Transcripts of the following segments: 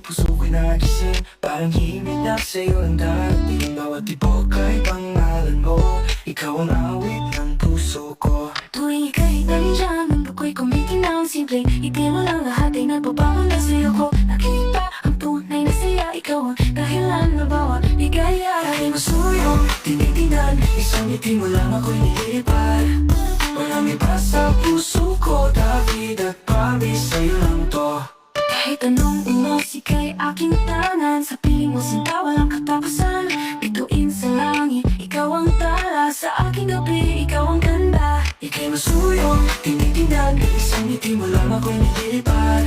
puso ko'y nagising. Parang himig na sa'yo ang darating. Bawat tibok ay pangalan mo. Ikaw ang awit ng puso ko. Tuwing ika'y nandiyan, ang buko'y kumikinang simpleng ngiti mo lang, lahat ay nagbabago na sa'yo ko. Nakita ang tunay na saya, ikaw ang dahilan na bawat ligaya ay Masuyo, tinitingnan, isang ngiti mo lang ako'y nililipad. Walang iba sa puso ko, David at Bobby, sa'yo lang to. Kahit anong umusik ay aking tanan, sa piling mo sinta walang katapusan. Bituin sa langit, ikaw ang tala, sa aking gabi, ikaw ang ganda. Ika'y masuyo, tinitingnan, isang ngiti mo lang ako'y nililipad.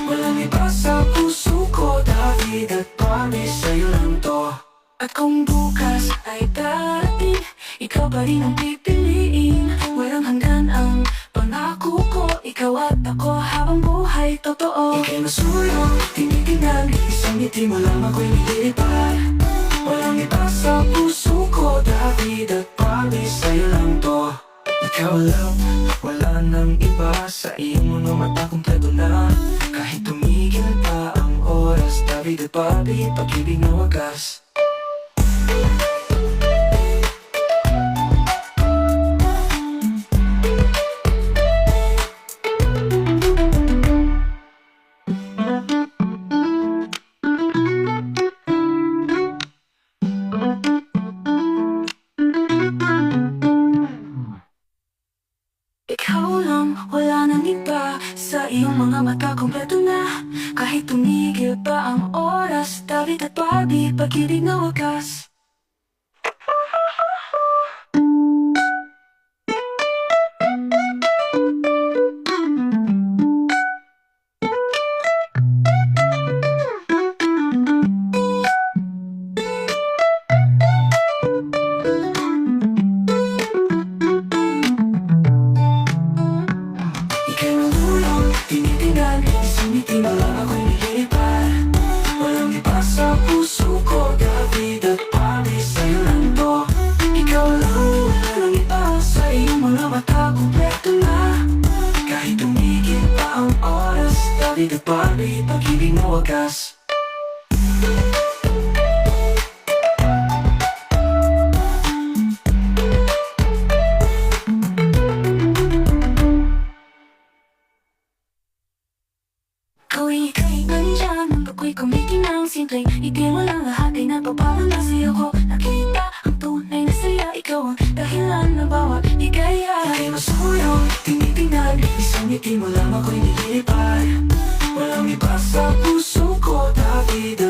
Walang iba sa puso ko, David at Bobby, sa'yo lang to. At kung bukas ay darating, ikaw pa rin ang pipiliin. Walang hanggan ang pangako ko, ikaw at ako habang buhay totoo. Ika'y masuyo, tinitingnan, isang ngiti mo lang ako'y nililipad. Walang iba sa puso ko, David at Bobby, sa'yo lang to. Ikaw lang, wala nang iba, sa iyong mga mata kumpleto na. Kahit tumigil pa ang oras, David at Bobby, pag-ibig na wagas. Ikaw lang, wala nang iba, sa iyong mga mata kumpleto na. Kahit tumigil pa ang oras, David at Bobby, pag-ibig na wagas. Ika'y malulong, tinitingnan, isang ngiti mo lang ako'y nililipad. Walang iba sa puso ko, David at Bobby, sa'yo lang to. Ikaw lang, wala nang iba, sa iyong mga mata kumpleto na. Kahit tumigil pa ang oras, David at Bobby, pag-ibig na wagas. Tuwing ika'y nandiyan, ang buko'y kumikinang simpleng ngiti mo lang, lahat ay nagbabago na sa'yo ko. Nakita ang tunay na saya, ikaw ang dahilan na bawat ligaya. Ika'y masuyo, tinitingnan, isang ngiti mo lang ako'y nililipad. Walang iba sa puso ko, David